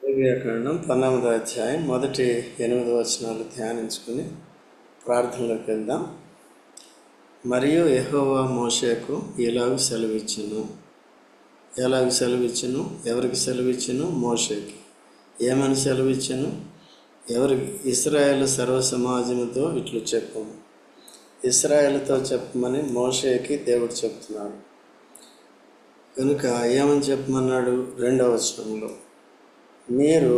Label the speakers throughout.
Speaker 1: లేవియాకాండం 19వ అధ్యాయం మొదటి 8 వచనాలు ధ్యానించుకుని ప్రార్థనలోకి వెళ్దాం. మరియు యెహోవా మోషేకు ఎలాగూ సెలవిచ్చును. ఎవరికి సెలవిచ్చును? మోషేకి. ఏమని సెలవిచ్చును? ఎవరికి? ఇశ్రాయేలు సర్వ సమాజముతో ఇట్లు చెప్పము. ఇశ్రాయేలుతో చెప్పమని మోషేకి దేవుడు చెప్తున్నాడు. కనుక ఏమని చెప్పమన్నాడు? 2వ వచనంలో, మీరు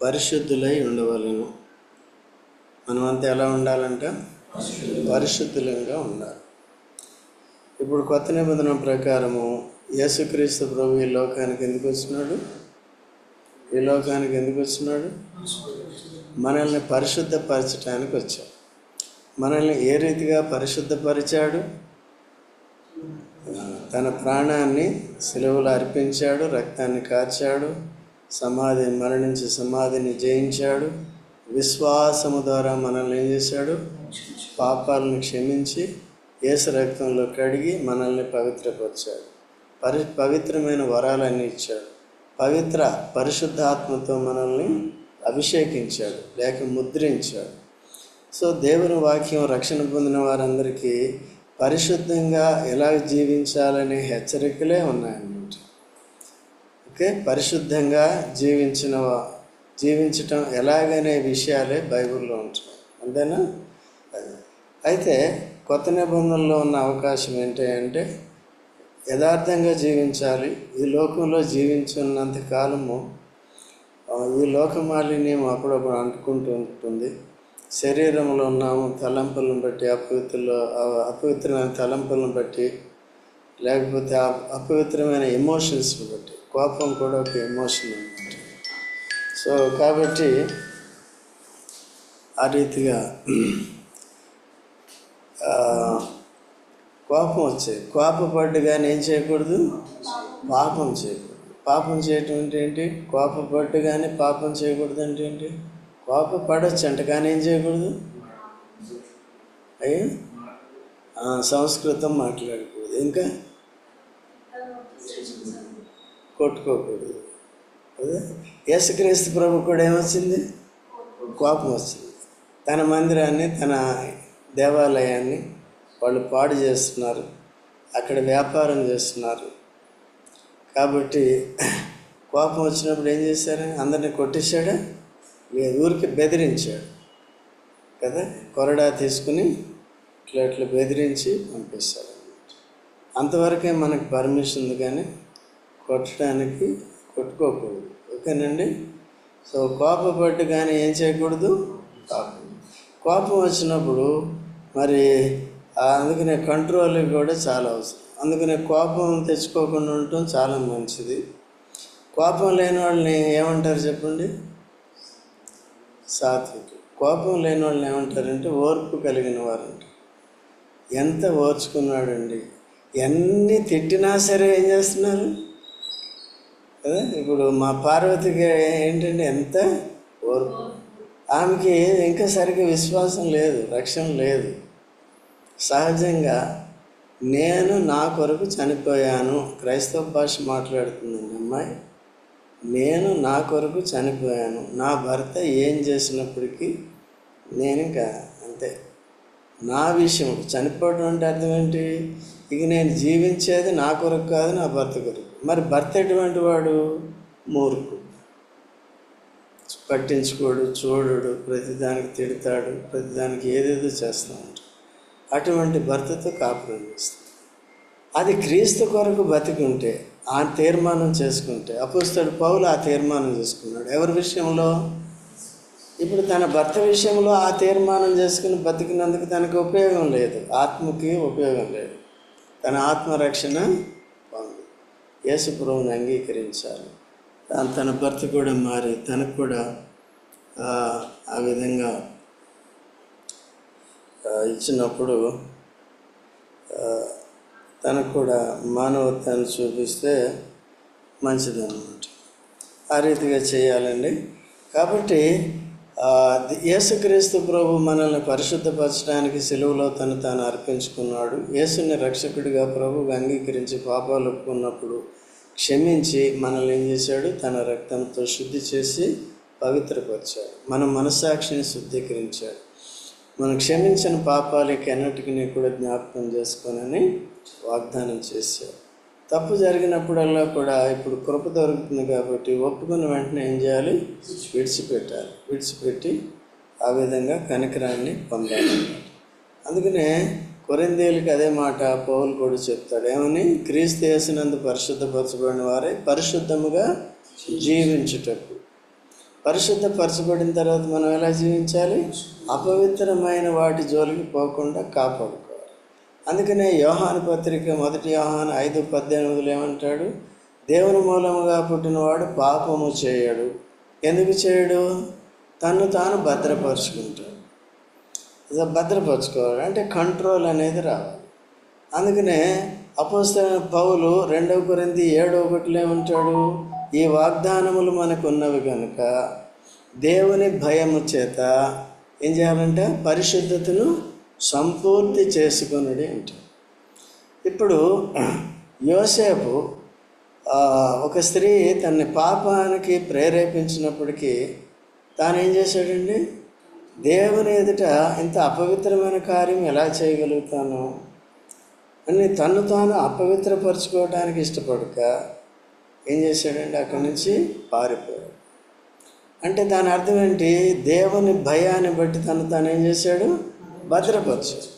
Speaker 1: పరిశుద్ధులై ఉండవలెను. మనమంతా ఎలా ఉండాలంట? పరిశుద్ధులంగా ఉండాలి. ఇప్పుడు కొత్త నిబంధన ప్రకారము యేసుక్రీస్తు ప్రభు ఈ లోకానికి ఎందుకు వచ్చినాడు? మనల్ని పరిశుద్ధపరచడానికి వచ్చాడు. మనల్ని ఏ రీతిగా పరిశుద్ధపరిచాడు? తన ప్రాణాన్ని సిలువలో అర్పించాడు, రక్తాన్ని కార్చాడు, మరణించి సమాధిని జయించాడు. విశ్వాసము ద్వారా మనల్ని ఏం చేశాడు? పాపాలను క్షమించి యేసు రక్తంలో కడిగి మనల్ని పవిత్రపరిచాడు. పవిత్రమైన వరాలన్నీ ఇచ్చాడు. పరిశుద్ధాత్మతో మనల్ని అభిషేకించాడు, లేక ముద్రించాడు. సో దేవుని వాక్యం రక్షణ పొందిన వారందరికీ పరిశుద్ధంగా ఎలా జీవించాలనే హెచ్చరికలే ఉన్నాయన్నమాట. ఓకే, పరిశుద్ధంగా జీవించటం ఎలాగనే విషయాలే బైబిల్లో ఉంటాయి. అంతేనా? అయితే కొత్త నిబంధనలో ఉన్న అవకాశం ఏంటంటే యథార్థంగా జీవించాలి. ఈ లోకంలో జీవించున్నంత కాలము ఈ లోకమాలిన్యం అప్పుడప్పుడు అంటుకుంటూ ఉంటుంది. శరీరంలో ఉన్నాము, తలంపులను బట్టి అపవిత్రమైన తలంపులను బట్టి, లేకపోతే అపవిత్రమైన ఎమోషన్స్ని బట్టి. కోపం కూడా ఒక ఎమోషన్ అన్నమాట. సో కాబట్టి ఆ రీతిగా కోపం వచ్చేది. కోపపడ్డు కానీ ఏం చేయకూడదు? పాపం చేయకూడదు. పాపం చేయటం అంటే ఏంటి? కోపపడ్డు కానీ పాపం చేయకూడదు అంటే ఏంటి? కోపపడచ్చు అంట, కానీ ఏం చేయకూడదు? అయ్యో, సంస్కృతం మాట్లాడకూడదు, ఇంకా కొట్టుకోకూడదు. అదే యేసుక్రీస్తు ప్రభు కూడా ఏమొచ్చింది? కోపం వచ్చింది. తన మందిరాన్ని, తన దేవాలయాన్ని వాళ్ళు పాడు చేస్తున్నారు, అక్కడ వ్యాపారం చేస్తున్నారు. కాబట్టి కోపం వచ్చినప్పుడు ఏం చేశారు? అందరినీ కొట్టేశాడా? ఊరికి బెదిరించాడు కదా. కొరడా తీసుకుని ఇట్లా బెదిరించి పంపిస్తాడు అన్నమాట. అంతవరకే మనకు పర్మిషన్ ఉంది, కానీ కొట్టడానికి కొట్టుకోకూడదు. ఓకేనండి? సో కోపపట్టు కానీ ఏం చేయకూడదు? కోపం వచ్చినప్పుడు మరి అందుకనే కంట్రోల్ కూడా చాలా అవసరం. అందుకనే కోపం తెచ్చుకోకుండా ఉండటం చాలా మంచిది. కోపం లేని వాళ్ళని ఏమంటారు చెప్పండి? సాత్వికులు. కోపం లేని వాళ్ళని ఏమంటారంటే ఓర్పు కలిగిన వారు అంటారు. ఎంత ఓర్చుకున్నాడండి! ఎన్ని తిట్టినా సరే ఏం చేస్తున్నారు కదా. ఇప్పుడు మా పార్వతికి ఏంటంటే ఎంత ఓర్పు. ఆమెకి ఇంకా సరిగ్గా విశ్వాసం లేదు, రక్షణ లేదు. సహజంగా నేను నా కొరకు చనిపోయాను, క్రైస్తవ భాష మాట్లాడుతుందండి అమ్మాయి. నేను నా కొరకు చనిపోయాను, నా భర్త ఏం చేసినప్పటికీ నేను ఇంకా అంతే. నా విషయం చనిపోవడం అంటే అర్థం ఏంటి? ఇక నేను జీవించేది నా కొరకు కాదు, నా భర్త కొరకు. మరి భర్త ఎటువంటి వాడు? మూర్ఖుడు, పట్టించుకోడు, చూడడు, ప్రతిదానికి తిడతాడు, ప్రతిదానికి ఏదేదో చేస్తూ ఉంటాడు. అటువంటి భర్తతో కాపురం చేస్తాడు. అది క్రీస్తు కొరకు బతికి ఉంటే, ఆ తీర్మానం చేసుకుంటే, అపోస్తలుడు పౌలు ఆ తీర్మానం చేసుకున్నాడు. ఎవరి విషయంలో? ఇప్పుడు తన భర్త విషయంలో ఆ తీర్మానం చేసుకుని బతికినందుకు తనకు ఉపయోగం లేదు, ఆత్మకి ఉపయోగం లేదు. తన ఆత్మరక్షణ పొంది యేసు ప్రభువుని అంగీకరించాలి. తన భర్త కూడా మారి తనకు కూడా ఆ విధంగా ఇచ్చినప్పుడు తనకు కూడా మానవత్వాన్ని చూపిస్తే మంచిదన్నమాట. ఆ రీతిగా చేయాలండి. కాబట్టి యేసుక్రీస్తు ప్రభు మనల్ని పరిశుద్ధపరచడానికి సిలువలో తాను అర్పించుకున్నాడు. యేసుని రక్షకుడిగా ప్రభువుగా అంగీకరించి పాపాలు ఒప్పుకున్నప్పుడు క్షమించి మనల్ని ఏం చేశాడు? తన రక్తంతో శుద్ధి చేసి పవిత్రపరిచాడు. మన మనస్సాక్షిని శుద్ధీకరించాడు. మనం క్షమించిన పాపాలకి ఎన్నటికీ కూడా జ్ఞాపకం చేసుకోనని వాగ్దానం చేశాడు. తప్పు జరిగినప్పుడల్లా కూడా ఇప్పుడు కృప దొరుకుతుంది కాబట్టి ఒప్పుకున్న వెంటనే ఏం చేయాలి? విడిచిపెట్టాలి. విడిచిపెట్టి ఆ విధంగా కనికరాన్ని పొందాలి. అందుకనే కొరింథీయులకు అదే మాట పౌలు కూడా చెప్తాడు. ఏమని? క్రీస్తు యేసునందు పరిశుద్ధపరచబడిన వారే పరిశుద్ధముగా జీవించుటకు. పరిశుద్ధపరచబడిన తర్వాత మనం ఎలా జీవించాలి? అపవిత్రమైన వాటి జోలికి పోకుండా కాపాడుకోవాలి. అందుకనే యోహాను పత్రిక 1 యోహాను 5:18 ఏమంటాడు? దేవుని మూలముగా పుట్టినవాడు పాపము చేయడు. ఎందుకు చేయడు? తను తాను భద్రపరుచుకుంటాడు. భద్రపరచుకోవాలి అంటే కంట్రోల్ అనేది రావాలి. అందుకనే అపోస్తలుడైన పౌలు 2 కొరింథీ 7:1 ఏమంటాడు? ఈ వాగ్దానములు మనకు ఉన్నవి కనుక దేవుని భయము చేత ఏం చేయాలంటే పరిశుద్ధతను సంపూర్తి చేసుకొనుడి అంటాడు. ఇప్పుడు యోసేపు ఒక స్త్రీ తనని పాపానికి ప్రేరేపించినప్పటికీ తాను ఏం చేశాడండి? దేవుని ఎదుట ఇంత అపవిత్రమైన కార్యం ఎలా చేయగలుగుతాను అని తను తాను అపవిత్రపరచుకోవడానికి ఇష్టపడక ఏం చేశాడండి? అక్కడి నుంచి పారిపోయాడు. అంటే దాని అర్థం ఏంటి? దేవుని భయాన్ని బట్టి తాను ఏం చేశాడు? భద్రపరచాడు.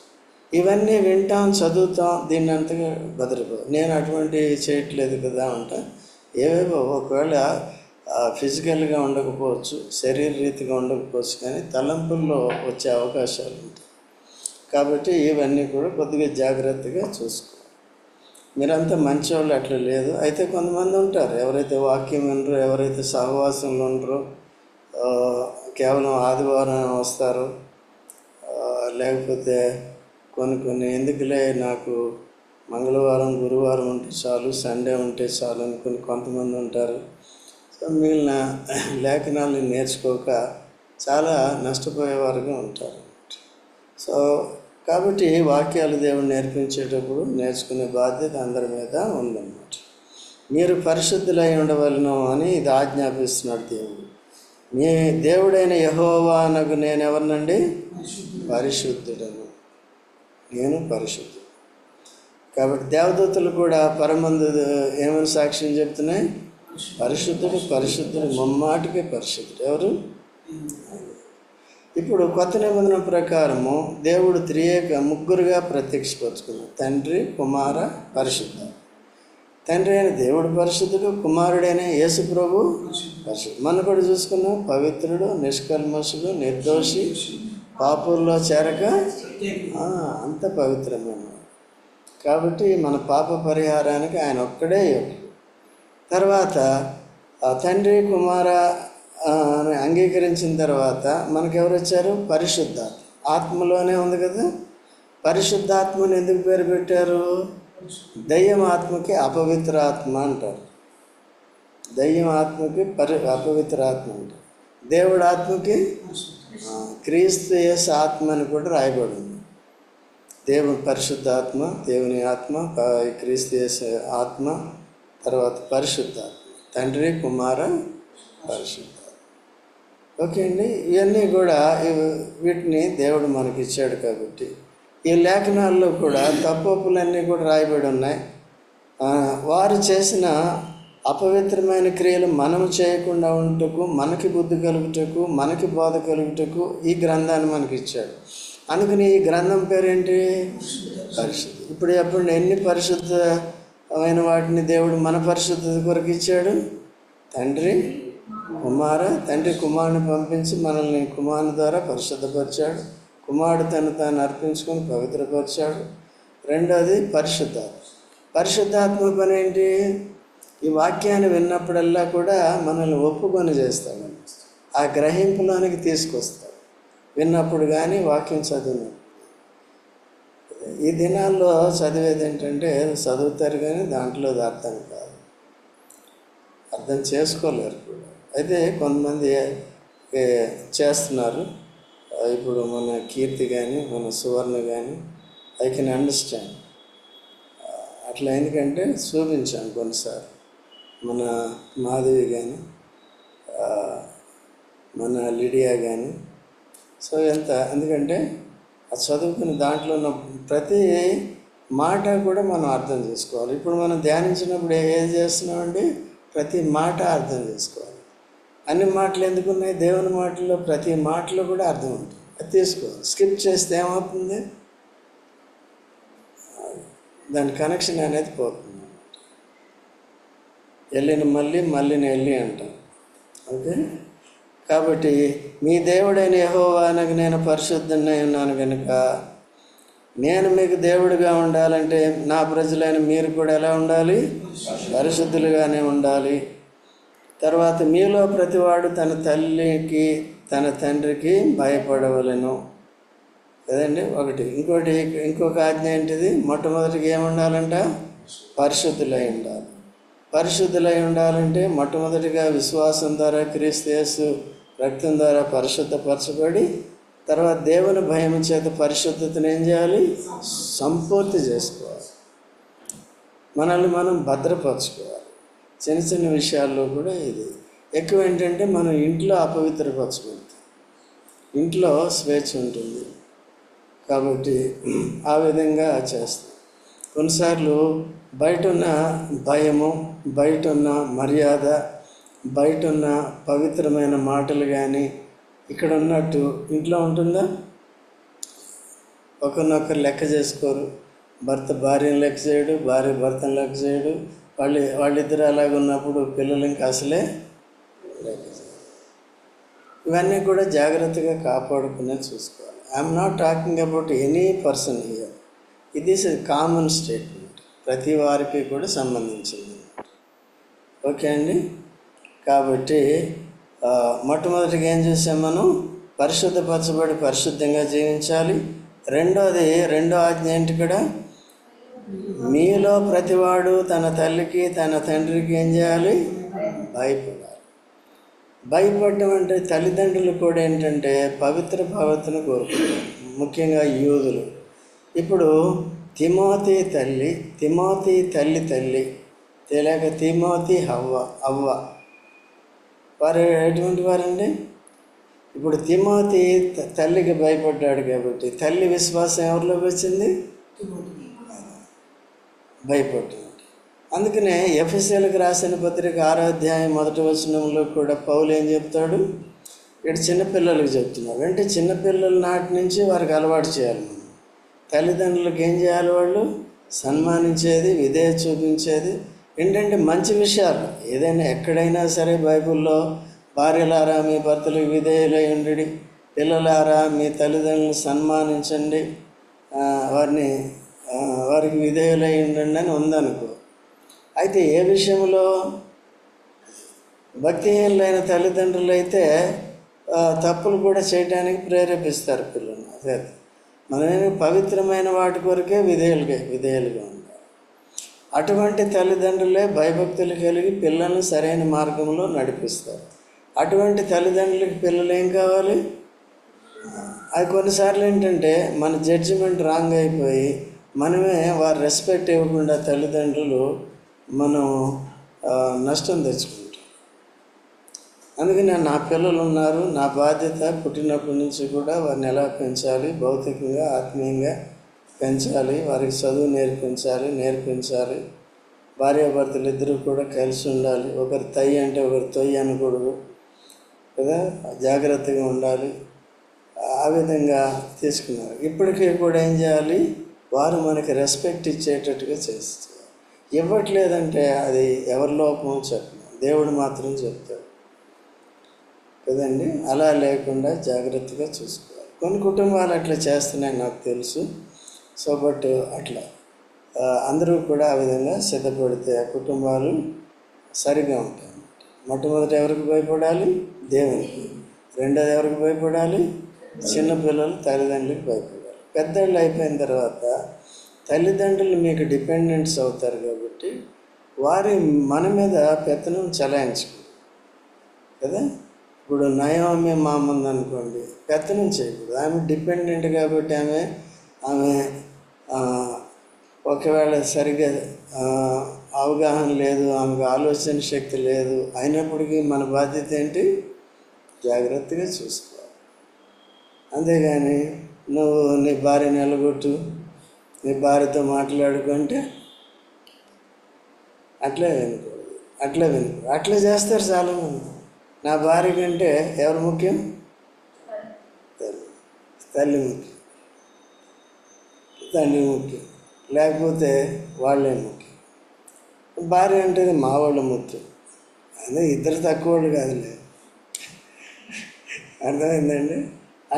Speaker 1: ఇవన్నీ వింటాం, చదువుతాం, దీన్ని అంతగా నేను అటువంటి చేయట్లేదు కదా అంటా. ఏవేవో ఒకవేళ ఫిజికల్గా ఉండకపోవచ్చు, శరీర రీతిగా ఉండకపోవచ్చు, కానీ తలంపుల్లో వచ్చే అవకాశాలు ఉంటాయి. కాబట్టి ఇవన్నీ కూడా కొద్దిగా జాగ్రత్తగా చూసుకోవాలి. మీరంతా మంచివాళ్ళు అట్లా లేదు. అయితే కొంతమంది ఉంటారు, ఎవరైతే వాక్యం వినరో, ఎవరైతే సహవాసంలో ఉండరో, కేవలం ఆదివారం వస్తారు, లేకపోతే కొన్ని ఎందుకులే నాకు మంగళవారం గురువారం ఉంటే చాలు, సండే ఉంటే చాలు అనుకుని కొంతమంది ఉంటారు. సో మిగిలిన లేఖనాలను నేర్చుకోక చాలా నష్టపోయేవారుగా ఉంటారు. సో కాబట్టి వాక్యాలు దేవుడు నేర్పించేటప్పుడు నేర్చుకునే బాధ్యత అందరి మీద ఉందన్నమాట. మీరు పరిశుద్ధులై ఉండవలను అని ఇది ఆజ్ఞాపిస్తున్నాడు దేవుడు. మీ దేవుడైన యెహోవానగు నేను ఎవరినండి? పరిశుద్ధుడను, నేను పరిశుద్ధుడు. కాబట్టి దేవదూతలు కూడా పరమందు ఏమని సాక్ష్యం చెప్తున్నాయి? పరిశుద్ధుడు, పరిశుద్ధుడు, ముమ్మాటికే పరిశుద్ధుడు. ఎవరు? ఇప్పుడు కొత్త నిబంధన ప్రకారము దేవుడు త్రియేక ముగ్గురుగా ప్రత్యక్షపరుచుకున్నాడు. తండ్రి, కుమార, పరిశుద్ధ. తండ్రి అయిన దేవుడు పరిశుద్ధుడు, కుమారుడైన యేసు ప్రభు పరిశుద్ధుడు. మనం కూడా చూసుకున్నాం, పవిత్రుడు, నిష్కల్మషుడు, నిర్దోషి, పాపుల్లో చేరక అంత పవిత్రమైన. కాబట్టి మన పాప పరిహారానికి ఆయన ఒక్కడే యోగ్యుడు. తర్వాత తండ్రి కుమార అని అంగీకరించిన తర్వాత మనకెవరు వచ్చారు? పరిశుద్ధాత్మ. ఆత్మలోనే ఉంది కదా. పరిశుద్ధాత్మని ఎందుకు పేరు పెట్టారు? దయ్యం ఆత్మకి అపవిత్ర ఆత్మ అంటారు. దయ్యం ఆత్మకి అపవిత్ర ఆత్మ అంటారు. దేవుడి ఆత్మకి క్రీస్తు యేసు ఆత్మ అని కూడా రాయబడింది. దేవుని పరిశుద్ధాత్మ, దేవుని ఆత్మ, క్రీస్తు యేసు ఆత్మ, తర్వాత పరిశుద్ధాత్మ, తండ్రి కుమార పరిశుద్ధాత్మ. ఓకే అండి. ఇవన్నీ కూడా వీటిని దేవుడు మనకి ఇచ్చాడు. కాబట్టి ఈ లేఖనాల్లో కూడా తప్పొప్పులన్నీ కూడా రాయబడి ఉన్నాయి. వారు చేసిన అపవిత్రమైన క్రియలు మనం చేయకుండా ఉంటకు, మనకి బుద్ధి కలుగుటకు, మనకి బోధ కలుగుటకు ఈ గ్రంథాన్ని మనకి ఇచ్చాడు. అందుకని ఈ గ్రంథం పేరేంటి? పరిశుద్ధి. ఇప్పుడు చెప్పండి, ఎన్ని పరిశుద్ధమైన వాటిని దేవుడు మన పరిశుద్ధత కొరకు ఇచ్చాడు? తండ్రి కుమారుని పంపించి మనల్ని కుమారుని ద్వారా పరిశుద్ధపరిచాడు. కుమారుడు తాను అర్పించుకొని పవిత్రపరిచాడు. రెండోది పరిశుద్ధాత్మ పని ఏంటి? ఈ వాక్యాన్ని విన్నప్పుడల్లా కూడా మనల్ని ఒప్పుకొని చేస్తాడు. ఆ గ్రహింపులోనికి తీసుకొస్తాడు. విన్నప్పుడు కానీ వాక్యం చదివినప్పుడు. ఈ దినాల్లో చదివేది ఏంటంటే చదువుతారు కానీ దాంట్లో అర్థం కాదు, అర్థం చేసుకోలేరు కూడా. అయితే కొంతమంది చేస్తున్నారు. ఇప్పుడు మన కీర్తి కానీ మన సువర్ణ కానీ ఐ కెన్ అండర్స్టాండ్. అట్లా ఎందుకంటే చూపించాను కొన్నిసార్లు. మన మాధవి కానీ, మన లిడియా కానీ. సో ఎందుకంటే ఆ చదువుకుని దాంట్లో ఉన్న ప్రతి మాట కూడా మనం అర్థం చేసుకోవాలి. ఇప్పుడు మనం ధ్యానించినప్పుడు ఏం చేస్తున్నామండి? ప్రతి మాట అర్థం చేసుకోవాలి. అన్ని మాటలు ఎందుకున్నాయి? దేవుని మాటల్లో ప్రతి మాటలో కూడా అర్థం ఉంటుంది. అది తీసుకోవాలి. స్కిప్ చేస్తే ఏమవుతుంది? దాని కనెక్షన్ అనేది పోతుంది. వెళ్ళిన మళ్ళీని వెళ్ళి అంటాం. ఓకే, కాబట్టి మీ దేవుడైన యెహోవా అనగా నేను పరిశుద్ధుడై ఉన్నాను కనుక నేను మీకు దేవుడిగా ఉండాలంటే నా ప్రజలైన మీరు కూడా ఎలా ఉండాలి? పరిశుద్ధులుగానే ఉండాలి. తర్వాత మీలో ప్రతివాడు తన తల్లికి తన తండ్రికి భయపడవలెను కదండి. ఇంకొక ఆజ్ఞ ఏంటిది? మొట్టమొదటిగా ఏముండాలంట? పరిశుద్ధులై ఉండాలి. పరిశుద్ధులై ఉండాలంటే మొట్టమొదటిగా విశ్వాసం ద్వారా క్రీస్తు యేసు రక్తం ద్వారా పరిశుద్ధపరచబడి, తర్వాత దేవుని భయం చేత పరిశుద్ధతను ఏం చేయాలి? సంపూర్తి చేసుకోవాలి. మనల్ని మనం భద్రపరచుకోవాలి. చిన్న చిన్న విషయాల్లో కూడా ఇది ఎక్కువ. ఏంటంటే మనం ఇంట్లో అపవిత్రపరచబడతాం, ఇంట్లో స్వేచ్ఛ ఉంటుంది కాబట్టి ఆ విధంగా చేస్తాం. కొన్నిసార్లు బయట ఉన్న భయము, బయట ఉన్న మర్యాద, బయట ఉన్న పవిత్రమైన మాటలు కానీ ఇక్కడ ఉన్నట్టు ఇంట్లో ఉంటుందా? ఒకరినొకరు లెక్క చేసుకోరు. భర్త భార్యను లెక్క చేయడు, భార్య భర్తను లెక్క చేయడు. వాళ్ళిద్దరు అలాగ ఉన్నప్పుడు పిల్లలు ఇంకా అసలే లెక్క చేయరు. ఇవన్నీ కూడా జాగ్రత్తగా కాపాడుకునే చూసుకోవాలి. I'm not talking about any person here. ఇది కామన్ స్టేట్మెంట్, ప్రతి వారికి కూడా సంబంధించింది. ఓకే అండి. కాబట్టి మొట్టమొదటిగా ఏం చేసాం మనం? పరిశుద్ధపరచబడి పరిశుద్ధంగా జీవించాలి. రెండో ఆజ్ఞ ఏంటి ఇక్కడ? మీలో ప్రతివాడు తన తల్లికి తన తండ్రికి ఏం చేయాలి? భయపడాలి. భయపడడం అంటే తల్లిదండ్రులు కూడా ఏంటంటే పవిత్ర భావతను కోరుకుంటారు, ముఖ్యంగా యూదులు. ఇప్పుడు తిమోతి తల్లి తెలియక తిమోతి అవ్వ వారు ఎటువంటి వారండి? ఇప్పుడు తిమోతి తల్లికి భయపడ్డాడు కాబట్టి తల్లి విశ్వాసం ఎవరిలోకి వచ్చింది? భయపడ్డాడు. అందుకనే ఎఫెసీయులకు రాసిన పత్రిక 6వ అధ్యాయం 1వ వచనంలో కూడా పౌలు ఏం చెప్తాడు? ఇక్కడ చిన్నపిల్లలకు చెప్తున్నాడు. అంటే చిన్నపిల్లల నాటి నుంచి వారికి అలవాటు చేయాలి. మనం తల్లిదండ్రులకు ఏం చేయాలి? వాళ్ళు సన్మానించేది, విధేయత చూపించేది. ఏంటంటే మంచి విషయాలు ఏదైనా ఎక్కడైనా సరే బైబిల్లో భార్యలారా మీ భర్తలకు విధేయులై ఉండి, పిల్లలారా మీ తల్లిదండ్రులను సన్మానించండి, వారికి విధేయులై ఉండండి అని ఉందనుకో. అయితే ఏ విషయంలో? భక్తిహీనులైన తల్లిదండ్రులు అయితే తప్పులు కూడా చేయడానికి ప్రేరేపిస్తారు పిల్లల్ని. అదే మనమేమి పవిత్రమైన వాటి కొరకే విధేయులుగా ఉండాలి. అటువంటి తల్లిదండ్రులే భయభక్తులు కలిగి పిల్లల్ని సరైన మార్గంలో నడిపిస్తారు. అటువంటి తల్లిదండ్రులకి పిల్లలు ఏం కావాలి? అది కొన్నిసార్లు ఏంటంటే మన జడ్జిమెంట్ రాంగ్ అయిపోయి మనమే వారు రెస్పెక్ట్ ఇవ్వకుండా తల్లిదండ్రులు మనం నష్టం తెచ్చుకుంటాం. అందుకని నా పిల్లలు ఉన్నారు, నా బాధ్యత పుట్టినప్పటి నుంచి కూడా వారిని ఎలా పెంచాలి, భౌతికంగా ఆత్మీయంగా పెంచాలి, వారికి చదువు నేర్పించాలి. భార్యాభర్తలు ఇద్దరు కూడా కలిసి ఉండాలి. ఒకరు తయ్యి అంటే ఒకరు తొయ్యి అనకూడదు కదా, జాగ్రత్తగా ఉండాలి. ఆ విధంగా తీసుకున్నారు. ఇప్పటికీ కూడా ఏం చేయాలి? వారు మనకి రెస్పెక్ట్ ఇచ్చేటట్టుగా చేస్తారు. ఇవ్వట్లేదంటే అది ఎవరి లోపమో చెప్పను, దేవుడు మాత్రం చెప్తాడు కదండి. అలా లేకుండా జాగ్రత్తగా చూసుకోవాలి. కొన్ని కుటుంబాలు అట్లా చేస్తున్నాయి నాకు తెలుసు. సో బట్ అట్లా అందరూ కూడా ఆ విధంగా సిద్ధపడితే ఆ కుటుంబాలు సరిగా ఉంటాయి. మొట్టమొదటి ఎవరికి భయపడాలి? దేవునికి. రెండోది ఎవరికి భయపడాలి? చిన్నపిల్లలు తల్లిదండ్రులకు భయపడాలి. పెద్దళ్ళు అయిపోయిన తర్వాత తల్లిదండ్రులు మీకు డిపెండెంట్స్ అవుతారు కాబట్టి మన మీద పెత్తనం చలాయించుకోరు కదా. ఇప్పుడు నయోమి మా ముందు అనుకోండి, పెత్తనం చేయకూడదు. ఆమె డిపెండెంట్ కాబట్టి ఆమె ఒకవేళ సరిగ్గా అవగాహన లేదు, ఆమెకు ఆలోచన శక్తి లేదు. అయినప్పటికీ మన బాధ్యత ఏంటి? జాగ్రత్తగా చూసుకోవాలి. అంతేగాని నువ్వు నీ భార్యని ఎలగొట్టు, నీ భార్యతో మాట్లాడుకుంటే అట్లే వినకూడదు, అట్లా చేస్తారు చాలామంది. నా భార్య కంటే ఎవరు ముఖ్యం? తల్లి ముఖ్యం, తండ్రి ముఖ్యం, లేకపోతే వాళ్ళే ముఖ్యం. భార్య అంటే మా వాళ్ళు ముఖ్యం. అదే ఇద్దరు తక్కువ వాళ్ళు కాదులే, అర్థమైందండి?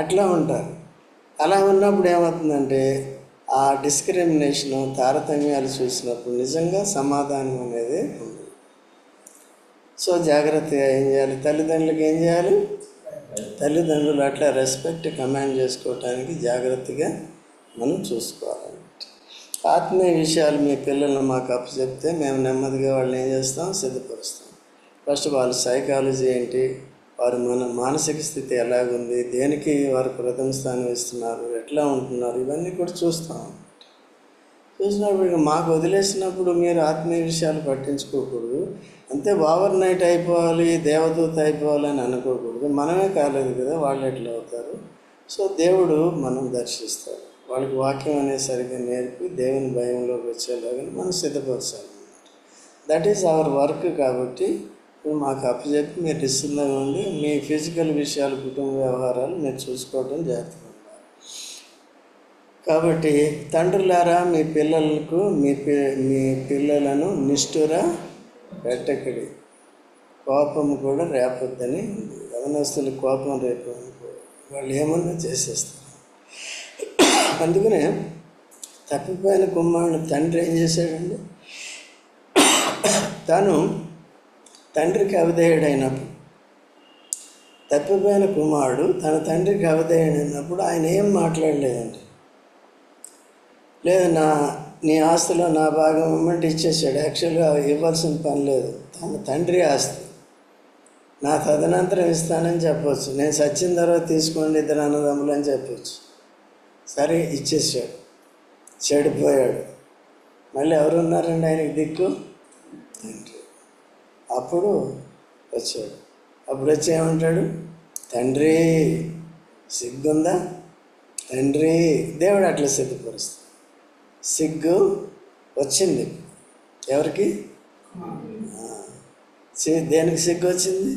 Speaker 1: అట్లా ఉంటారు. అలా ఉన్నప్పుడు ఏమవుతుందంటే ఆ డిస్క్రిమినేషను, తారతమ్యాలు చూసినప్పుడు నిజంగా సమాధానం అనేది ఉండదు. సో జాగ్రత్తగా ఏం చేయాలి? తల్లిదండ్రులకు ఏం చేయాలి? తల్లిదండ్రులు అట్లా రెస్పెక్ట్ కమాండ్ చేసుకోవటానికి జాగ్రత్తగా మనం చూసుకోవాలన్నమాట. ఆత్మీయ విషయాలు మీ పిల్లలను మాకు అప్పచెప్తే మేము నెమ్మదిగా వాళ్ళని ఏం చేస్తాం? సిద్ధపరుస్తాం. ఫస్ట్ వాళ్ళ సైకాలజీ ఏంటి, వారి మానసిక స్థితి ఎలాగుంది, దేనికి వారు ప్రథమ స్థానం ఇస్తున్నారు, ఎట్లా ఉంటున్నారు, ఇవన్నీ కూడా చూస్తాం. చూసినప్పుడు మాకు వదిలేసినప్పుడు మీరు ఆత్మీయ విషయాలు పట్టించుకోకూడదు. అంతే ఓవర్ నైట్ అయిపోవాలి, దేవదూత అయిపోవాలని అనుకోకూడదు. మనమే కాలేదు కదా, వాళ్ళు ఎట్లా అవుతారు? సో దేవుడు మనం దర్శిస్తాడు. వాళ్ళకి వాక్యం అనేది సరిగ్గా నేర్పి దేవుని భయంలోకి వచ్చేలాగా మనం సిద్ధపరచాలి. That is our work. కాబట్టి మాకు అప్పచెప్పి మీరు డిసిప్లిన్గా ఉండి మీ ఫిజికల్ విషయాలు, కుటుంబ వ్యవహారాలు మీరు చూసుకోవడం జాగ్రత్తగా ఉండాలి. కాబట్టి తండ్రులారా మీ పిల్లలకు మీ పిల్లలను నిష్ఠుర పెట్టకడి, కోపం కూడా రేపొద్దని. యవనస్తులు కోపం రేపు వాళ్ళు ఏమన్నా చేసేస్తారు. అందుకనే తప్పిపోయిన కుమారుడు తండ్రి ఏం చేశాడండి? తను తండ్రికి అవిధేయుడైనప్పుడు, తప్పిపోయిన కుమారుడు తన తండ్రికి అవిధేయుడైనప్పుడు ఆయన ఏం మాట్లాడలేదండి. లేదు నీ ఆస్తిలో నా భాగం ఇవ్వమంటే ఇచ్చేసాడు. యాక్చువల్గా ఇవ్వాల్సిన పని లేదు, తన తండ్రి ఆస్తి నా తదనంతరం ఇస్తానని చెప్పవచ్చు. నేను చచ్చిన తర్వాత తీసుకోండి ఇద్దరు అన్నదమ్ములు అని చెప్పవచ్చు. సరే ఇచ్చేసాడు, చెడిపోయాడు. మళ్ళీ ఎవరున్నారండి ఆయనకి దిక్కు? తండ్రి. అప్పుడు వచ్చాడు. అప్పుడు వచ్చి ఏమంటాడు? తండ్రి సిగ్గుందా? తండ్రి. దేవుడు అట్లా సిద్ధపరుస్తాడు. సిగ్గు వచ్చింది ఎవరికి? దేనికి సిగ్గు వచ్చింది?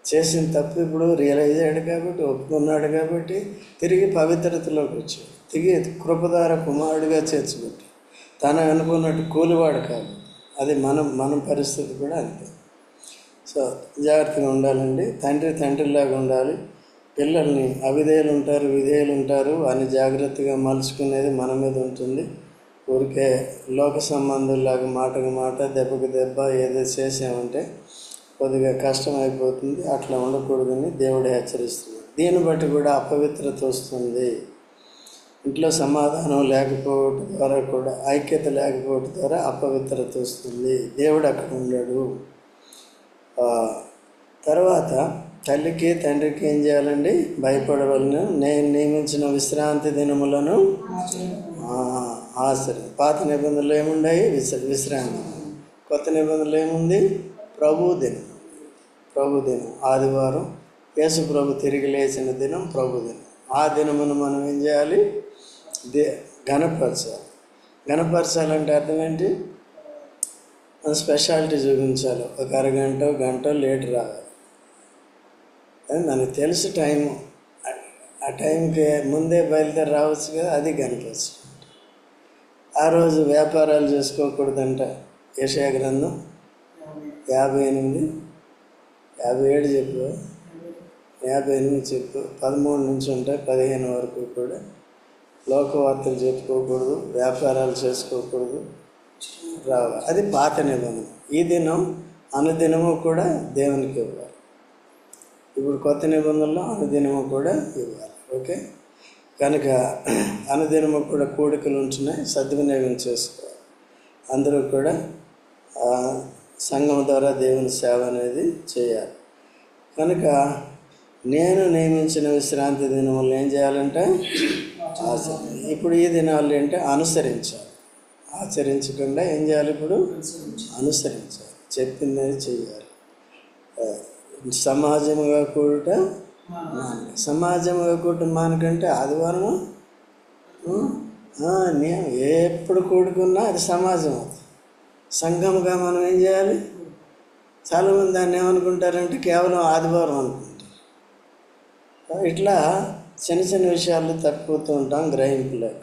Speaker 1: చేసిన తప్పు ఇప్పుడు రియలైజ్ అయ్యాడు కాబట్టి, ఒప్పుకున్నాడు కాబట్టి తిరిగి పవిత్రతలోకి వచ్చాడు. తిరిగి కృపధార కుమారుడిగా చేర్చుకుంటాడు. తను అనుకున్నట్టు కూలివాడు కాదు. అది మన పరిస్థితి కూడా అంతే. సో జాగ్రత్తగా ఉండాలండి. తండ్రిలాగా ఉండాలి. పిల్లల్ని అవిధేయులు ఉంటారు, విధేయులు ఉంటారు అని జాగ్రత్తగా మలుచుకునేది మన మీద ఉంటుంది. ఊరికే లోక సంబంధుల్లాగా మాటకు మాట, దెబ్బకు దెబ్బ ఏదో చేసామంటే కొద్దిగా కష్టం అయిపోతుంది. అట్లా ఉండకూడదని దేవుడు హెచ్చరిస్తున్నాడు. దీన్ని బట్టి కూడా అపవిత్రత వస్తుంది. ఇంట్లో సమాధానం లేకపోవడం ద్వారా కూడా, ఐక్యత లేకపోవడం ద్వారా అపవిత్రత వస్తుంది. దేవుడు అక్కడ ఉన్నాడు. తర్వాత తల్లికి తండ్రికి ఏం చేయాలండి? భయపడవలను. నేను నియమించిన విశ్రాంతి దినములను ఆచరణ. పాత నిబంధనలు ఏముండాయి? విశ్రాంతి. కొత్త నిబంధనలు ఏముంది? ప్రభు దినం. ఆదివారం యేసు ప్రభు తిరిగి లేచిన దినం ప్రభు దినం. ఆ దినమును మనం ఏం చేయాలి? ఘనపరచాలంటే అర్థం ఏంటి? మన స్పెషాలిటీ చూపించాలి. ఒక అరగంట గంట లేట్ రావాలి. అది మనకు తెలుసు టైము. ఆ టైంకి ముందే బయలుదేరి రావచ్చు కదా, అది కనిపించు. ఆ రోజు వ్యాపారాలు చేసుకోకూడదంట. యెషయా గ్రంథం 58, 57 చెప్పు, 58 చెప్పు, 13 నుంచి ఉంటాయి 15 వరకు కూడా. లోకవార్తలు చెప్పుకోకూడదు, వ్యాపారాలు చేసుకోకూడదు, రావాలి. అది పాత నిబంధన. ఈ దినం అనుదినము కూడా దేవునికి ఇవ్వాలి. ఇప్పుడు కొత్త నిబంధనలో అనుదినము కూడా ఇవ్వాలి. ఓకే, కనుక అనుదినము కూడా కూడికలు ఉంటున్నాయి, సద్వినియోగం చేసుకోవాలి. అందరూ కూడా సంఘం ద్వారా దేవుని సేవ అనేది చేయాలి. కనుక నేను నియమించిన విశ్రాంతి దినములు ఏం చేయాలంటే ఇప్పుడు ఈ దినాలు అంటే అనుసరించాలి. ఆచరించకుండా ఏం చేయాలి? ఇప్పుడు అనుసరించాలి, చెప్పిందని చెయ్యాలి. సమాజముగా కూడుట సమాజముగా కూడట మానకంటే ఆదివారము నేను ఎప్పుడు కూడుకున్నా అది సమాజం అవుతుంది. సంఘముగా మనం ఏం చేయాలి? చాలామంది దాన్ని ఏమనుకుంటారంటే కేవలం ఆదివారం అనుకుంటారు. ఇట్లా చిన్న చిన్న విషయాలు తప్పిపోతూ ఉంటాం గ్రహింపులేక.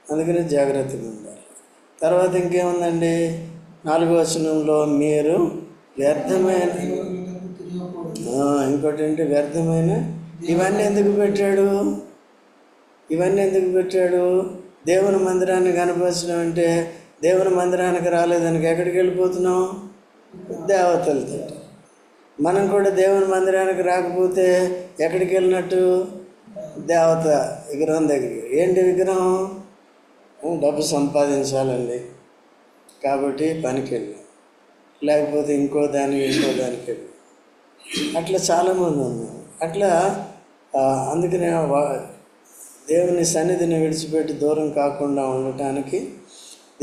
Speaker 1: అందుకని జాగ్రత్తగా ఉండాలి. తర్వాత ఇంకేముందండి? 4వ వచనంలో మీరు వ్యర్థమైన ఇంకోటి ఏంటి? వ్యర్థమైన ఇవన్నీ ఎందుకు పెట్టాడు? దేవుని మందిరాన్ని కనపరచడం అంటే దేవుని మందిరానికి రాలేదానికి ఎక్కడికి వెళ్ళిపోతున్నాం? దేవతలతో. మనం కూడా దేవుని మందిరానికి రాకపోతే ఎక్కడికి వెళ్ళినట్టు? దేవత విగ్రహం దగ్గరికి. ఏంటి విగ్రహం? డబ్బు సంపాదించాలండి కాబట్టి పనికి వెళ్ళాం, లేకపోతే ఇంకో దానికి వెళ్ళాం. అట్లా చాలామంది ఉన్నారు. అట్లా అందుకనే దేవుని సన్నిధిని విడిచిపెట్టి దూరం కాకుండా ఉండటానికి,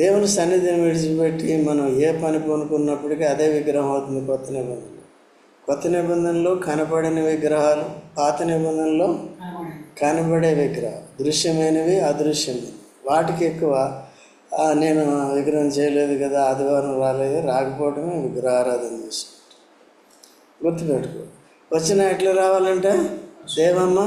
Speaker 1: దేవుని సన్నిధిని విడిచిపెట్టి మనం ఏ పని కొనుక్కున్నప్పటికీ అదే విగ్రహం అవుతుంది. కొత్త నిబంధనలో కనపడని విగ్రహాలు, పాత నిబంధనలో కనబడే విగ్రహాలు, దృశ్యమైనవి అదృశ్యమైనవి. వాటికి ఎక్కువ నేను విగ్రహం చేయలేదు కదా, ఆదివారం రాలేదు, రాకపోవడమే విగ్రహారాధన చేసినట్టు గుర్తుపెట్టుకో. వచ్చినా ఎట్లా రావాలంటే దేవమ్మ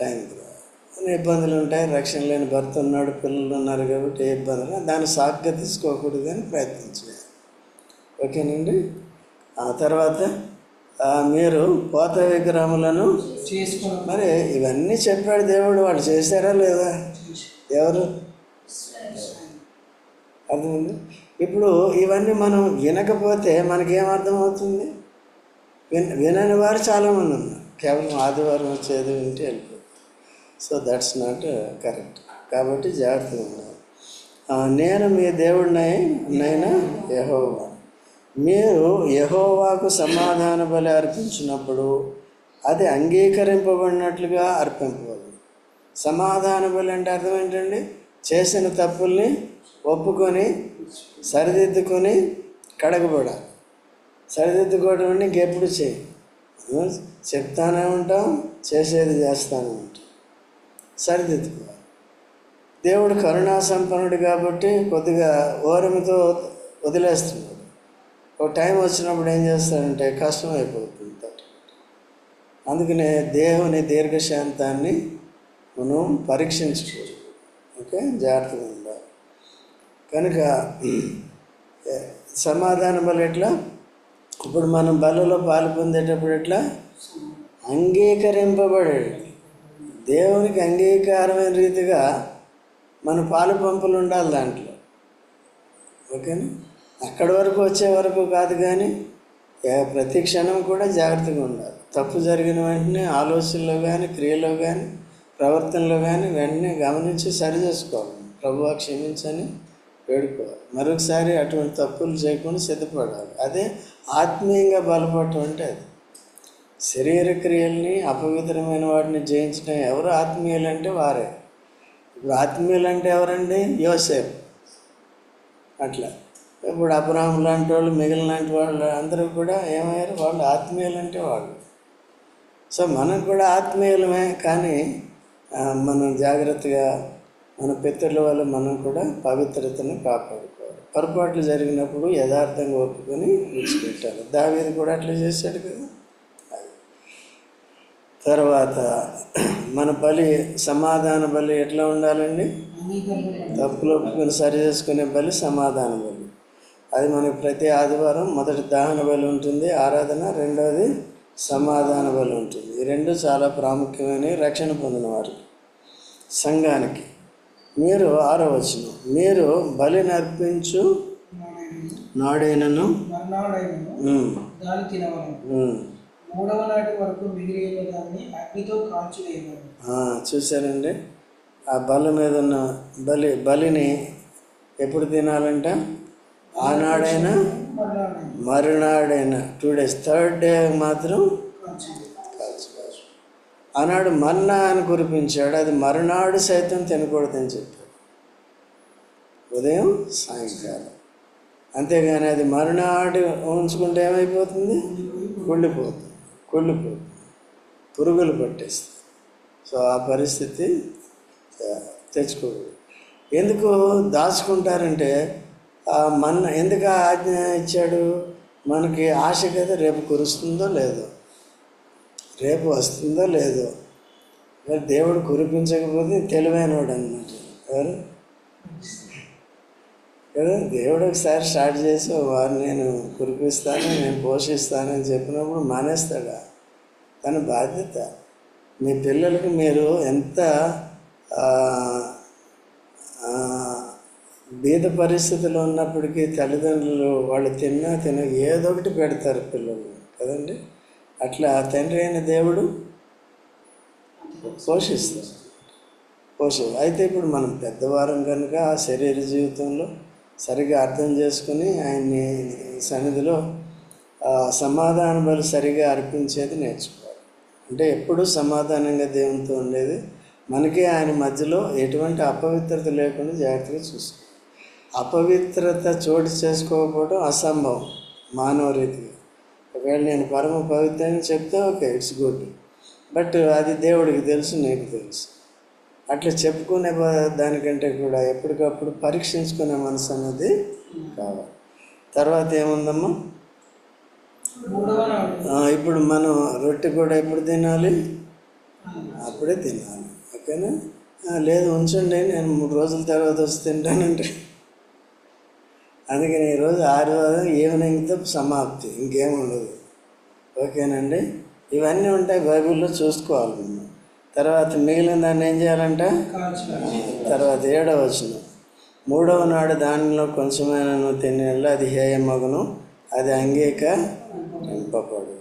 Speaker 1: టైంకి రావాలి. ఇబ్బందులు ఉంటాయి, రక్షణ లేని భర్త ఉన్నాడు, పిల్లలు ఉన్నారు కాబట్టి ఏ ఇబ్బందులు, దాన్ని సాకుగా తీసుకోకూడదు అని ప్రయత్నించాలి. ఓకేనండి. ఆ తర్వాత మీరు పోత విగ్రహములను మరి ఇవన్నీ చెప్పాడు దేవుడు. వాళ్ళు చేశారా లేదా? ఎవరు? అర్థమైంది. ఇప్పుడు ఇవన్నీ మనం వినకపోతే మనకేమర్థమవుతుంది? వినని వారు చాలామంది ఉన్నారు. కేవలం ఆదివారం వచ్చేది వింటే వెళ్ళిపోతుంది. So that's not correct. కాబట్టి జాగ్రత్తగా ఉండాలి. నేను మీ దేవుడినైనా యెహోవా. మీరు యెహోవాకు సమాధాన బలి అర్పించినప్పుడు అది అంగీకరింపబడినట్లుగా అర్పింపబడి. సమాధాన బలి అంటే అర్థం ఏంటండి? చేసిన తప్పుల్ని ఒప్పుకొని సరిదిద్దుకొని కడగబడాలి. సరిదిద్దుకోవడం అంటే ఇంకెప్పుడు చేయి, చెప్తానే ఉంటాం, చేసేది చేస్తానే ఉంటాం. సరిదిద్దుకోవాలి. దేవుడు కరుణా సంపన్నుడు కాబట్టి కొద్దిగా ఓరమితో వదిలేస్తున్నాడు. ఒక టైం వచ్చినప్పుడు ఏం చేస్తాడంటే కష్టం అయిపోతుంది. అందుకనే దేవుని దీర్ఘశాంతాన్ని మనం పరీక్షించుకోవాలి. ఓకే, జాగ్రత్తగా ఉండాలి. కనుక సమాధాన బలి ఎట్లా? ఇప్పుడు మనం బలలో పాలు పొందేటప్పుడు ఎట్లా? అంగీకరింపబడేది దేవునికి అంగీకారమైన రీతిగా మన పాలు పంపులు ఉండాలి దాంట్లో. ఓకేనా? అక్కడి వరకు వచ్చే వరకు కాదు, కానీ ప్రతి క్షణం కూడా జాగ్రత్తగా ఉండాలి. తప్పు జరిగిన వెంటనే ఆలోచనలో కానీ, క్రియలో కానీ, ప్రవర్తనలో కానీ వెంటనే గమనించి సరి చేసుకోవాలి. ప్రభువా క్షమించని వేడుకోవాలి. మరొకసారి అటువంటి తప్పులు చేయకుండా సిద్ధపడాలి. అదే ఆత్మీయంగా బలపడటం అంటే. అది శరీర క్రియల్ని, అపవిత్రమైన వాటిని జయించడం. ఎవరు ఆత్మీయులు అంటే వారే. ఇప్పుడు ఆత్మీయులు అంటే ఎవరండి? యోసేపు. అట్లా ఇప్పుడు అబ్రహాం లాంటి వాళ్ళు, మిగిలిన లాంటి వాళ్ళు అందరూ కూడా ఏమయ్యారు? వాళ్ళు ఆత్మీయులు అంటే వాళ్ళు. సో మనం కూడా ఆత్మీయులమే, కానీ మనం జాగ్రత్తగా మన పితరుల వల్ల మనం కూడా పవిత్రతను కాపాడుకోవాలి. పొరపాట్లు జరిగినప్పుడు యథార్థంగా ఒప్పుకొని విడిచిపెట్టాలి. దావీదు కూడా అట్లా చేశాడు కదా. తర్వాత మన బలి, సమాధాన బలి ఎట్లా ఉండాలండి? తప్పులు ఒప్పుకొని సరి చేసుకునే బలి సమాధాన బలి. అది మనకు ప్రతి ఆదివారం మొదటి దహన బలి ఉంటుంది, ఆరాధన. రెండవది సమాధాన బలి ఉంటుంది. ఈ రెండు చాలా ప్రాముఖ్యమైనవి రక్షణ పొందిన వారికి, సంఘానికి. మీరు 6వ వచనం, మీరు బలిని అర్పించు నాడైనను చూశారండి. ఆ బలి మీద ఉన్న బలిని ఎప్పుడు తినాలంట? ఆనాడైనా మరునాడైనా 2 days, 3rd day మాత్రం కాల్చుకోవచ్చు. ఆనాడు మన్నా అని కురిపించాడు, అది మరునాడు సైతం తినకూడదని చెప్పాడు. ఉదయం సాయంకాలం. అంతేగాని అది మరునాడు ఉంచుకుంటే ఏమైపోతుంది? కుళ్ళిపోతుంది, పురుగులు పట్టేస్తుంది. సో ఆ పరిస్థితి తెచ్చుకోకూడదు. ఎందుకు దాచుకుంటారంటే ఎందుకు ఆజ్ఞ ఇచ్చాడు? మనకి ఆశ కదా, రేపు కురుస్తుందో లేదో, రేపు వస్తుందో లేదో. దేవుడు కురిపించకపోతే తెలివైనవాడు అన్నమాట. ఎవరు కదా, దేవుడు ఒకసారి స్టార్ట్ చేసి వారు నేను కురిపిస్తాను, నేను పోషిస్తానని చెప్పినప్పుడు మానేస్తాడా? తన బాధ్యత. మీ పిల్లలకి మీరు ఎంత బీద పరిస్థితుల్లో ఉన్నప్పటికీ తల్లిదండ్రులు వాళ్ళు తిన్నా ఏదో ఒకటి పెడతారు పిల్లలు కదండి. అట్లా తండ్రి అయిన దేవుడు పోషిస్తారు. అయితే ఇప్పుడు మనం పెద్దవారం కనుక ఆ శరీర జీవితంలో సరిగా అర్థం చేసుకుని ఆయన్ని సన్నిధిలో సమాధాన బలి సరిగా అర్పించేది నేర్చుకోవాలి. అంటే ఎప్పుడూ సమాధానంగా దేవునితో ఉండేది, మనకి ఆయన మధ్యలో ఎటువంటి అపవిత్రత లేకుండా జాగ్రత్తగా చూసుకోవాలి. అపవిత్రత చోటు చేసుకోకపోవడం అసంభవం మానవ రీతిగా. ఒకవేళ నేను పరమ పవిత్రని చెప్తే ఓకే, ఇట్స్ గుడ్. బట్ అది దేవుడికి తెలుసు, నీకు తెలుసు. అట్లా చెప్పుకునే దానికంటే కూడా ఎప్పటికప్పుడు పరీక్షించుకునే మనసు అనేది కావాలి. తర్వాత ఏముందమ్మా? ఇప్పుడు మనం రొట్టె కూడా ఎప్పుడు తినాలి? అప్పుడే తినాలి. ఓకేనా? లేదు ఉంచండి, నేను 3 రోజుల తర్వాత వచ్చి తింటానంటే అందుకని ఈరోజు ఆదివారం ఈవినింగ్తో సమాప్తి, ఇంకేం ఉండదు. ఓకేనండి? ఇవన్నీ ఉంటాయి బైబిల్లో, చూసుకోవాలి మనం. తర్వాత మిగిలిన దాన్ని ఏం చేయాలంట? తర్వాత 7వ వచనం, 3వ నాడు దానిలో కొంచెమైనా తినేలా అది హేయమగును, అది అంగీకరింపబడు.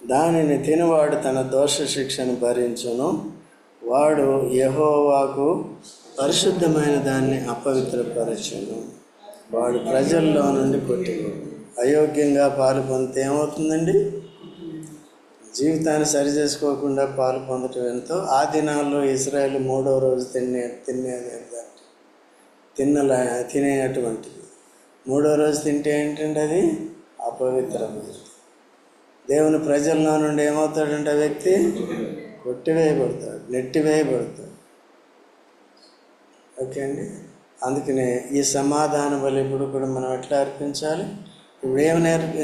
Speaker 1: దానిని తినవాడు తన దోష శిక్షను భరించును, వాడు యెహోవాకు పరిశుద్ధమైన దాన్ని అపవిత్రపరచును, వాడు ప్రజల్లో నుండి కొట్టివేయడు. అయోగ్యంగా పాలు పొందితే ఏమవుతుందండి? జీవితాన్ని సరి చేసుకోకుండా పాలు పొందటం ఎంతో. ఆ దినాల్లో ఇశ్రాయేలు 3వ రోజు తినేటువంటిది. 3వ రోజు తింటే ఏంటంటే అది అపవిత్రమైనది. దేవుని ప్రజల్లో నుండి ఏమవుతాడంటే ఆ వ్యక్తి కొట్టివేయబడతాడు, నెట్టివేయబడతాడు. ఓకే అండి? అందుకనే ఈ సమాధాన బలి ఇప్పుడు కూడా మనం ఎట్లా అర్పించాలి? ఇప్పుడు ఏమి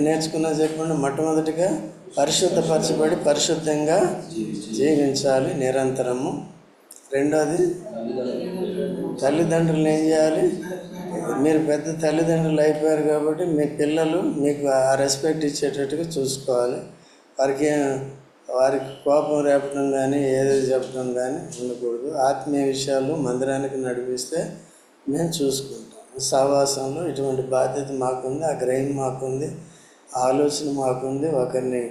Speaker 1: నేర్చుకున్నా చెప్పండి. మొట్టమొదటిగా పరిశుద్ధపరచబడి పరిశుద్ధంగా జీవించాలి నిరంతరము. రెండోది, తల్లిదండ్రులను ఏం చేయాలి? మీరు పెద్ద తల్లిదండ్రులు అయిపోయారు కాబట్టి మీ పిల్లలు మీకు ఆ రెస్పెక్ట్ ఇచ్చేటట్టుగా చూసుకోవాలి. వారికి కోపం రేపడం కానీ ఏదో చెప్పడం కానీ ఉండకూడదు. ఆత్మీయ విషయాలు మందిరానికి నడిపిస్తే మేము చూసుకుంటాం. సహవాసంలో ఇటువంటి బాధ్యత మాకుంది, ఆ గ్రహం మాకుంది, ఆలోచన మాకుంది. ఒకరిని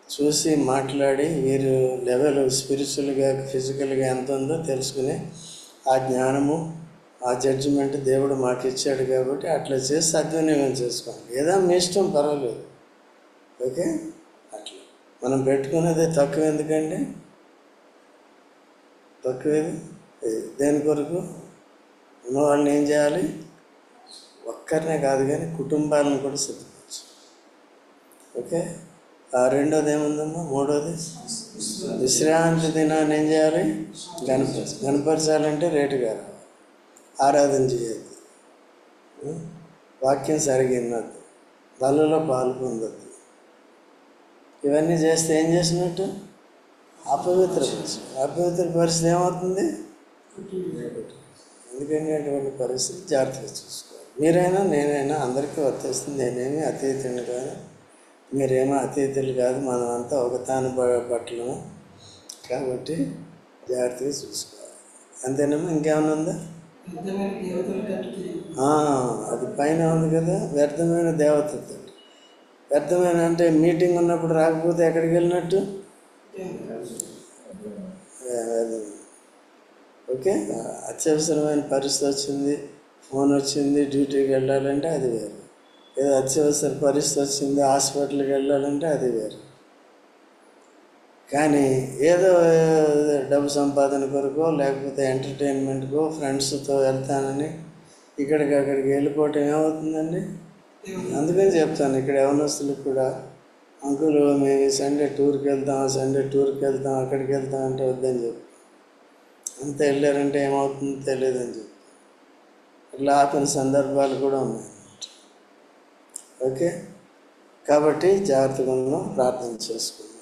Speaker 1: చూసి మాట్లాడి వీరు లెవెల్ స్పిరిచువల్గా ఫిజికల్గా ఎంత ఉందో తెలుసుకుని ఆ జ్ఞానము ఆ జడ్జిమెంట్ దేవుడు మాకు ఇచ్చాడు కాబట్టి అట్లా చేసి సద్వినియోగం చేసుకోండి. ఏదో మీ ఇష్టం, పర్వాలేదు. ఓకే? అట్లా మనం పెట్టుకునేది తక్కువ ఎందుకండి? తక్కువేది దేని కొరకు? ఉన్న వాళ్ళని ఏం చేయాలి? ఒక్కరినే కాదు కానీ కుటుంబాలను కూడా సిద్ధపరచు. ఓకే? రెండోది ఏముందమ్మా? 3వది, విశ్రాంతి దినాన్ని ఏం చేయాలి? కనపరచాలంటే రేటుగా రావాలి, ఆరాధన చేయద్దు, వాక్యం సరిగ్గా వినద్దు, బలలో పాలు పొందద్దు. ఇవన్నీ చేస్తే ఏం చేసినట్టు? అపవిత్ర పరిస్థితి ఏమవుతుంది? ఎందుకంటే అటువంటి పరిస్థితి జాగ్రత్తగా చూసుకోవాలి. మీరైనా నేనైనా అందరికీ వర్తిస్తుంది. నేనేమి అతీతుని కాదు, మీరేమో అతీతులు కాదు, మనం అంతా ఒక తాను బట్టలను కాబట్టి జాగ్రత్తగా చూసుకోవాలి. అంతేనమ్మా? ఇంకేమైనా ఉందా? అది పైన ఉంది కదా, వ్యర్థమైన దేవతతో. వ్యర్థమైన అంటే మీటింగ్ ఉన్నప్పుడు రాకపోతే ఎక్కడికి వెళ్ళినట్టు? ఓకే? అత్యవసరమైన పరిస్థితి వచ్చింది, ఫోన్ వచ్చింది, డ్యూటీకి వెళ్ళాలంటే అది వేరు. ఏదో అత్యవసర పరిస్థితి వచ్చింది, హాస్పిటల్కి వెళ్ళాలంటే అది వేరు. కానీ ఏదో డబ్బు సంపాదన కొరకో లేకపోతే ఎంటర్టైన్మెంట్కో ఫ్రెండ్స్తో వెళ్తానని ఇక్కడికి అక్కడికి వెళ్ళిపోవటం ఏమవుతుందండి? అందుకని చెప్తాను, ఇక్కడ యవనస్తులకు కూడా, అంకుల్ మేము ఈ సండే టూర్కి వెళ్తాం, అక్కడికి వెళ్తాం అంటే వద్దని చెప్పి, అంత వెళ్ళారంటే ఏమవుతుందో తెలియదని చెప్పి ఇట్లా ఆపిన సందర్భాలు కూడా ఉన్నాయి. ఓకే, కాబట్టి జాగ్రత్తగా ఉందాం, ప్రార్థన చేసుకుందాం.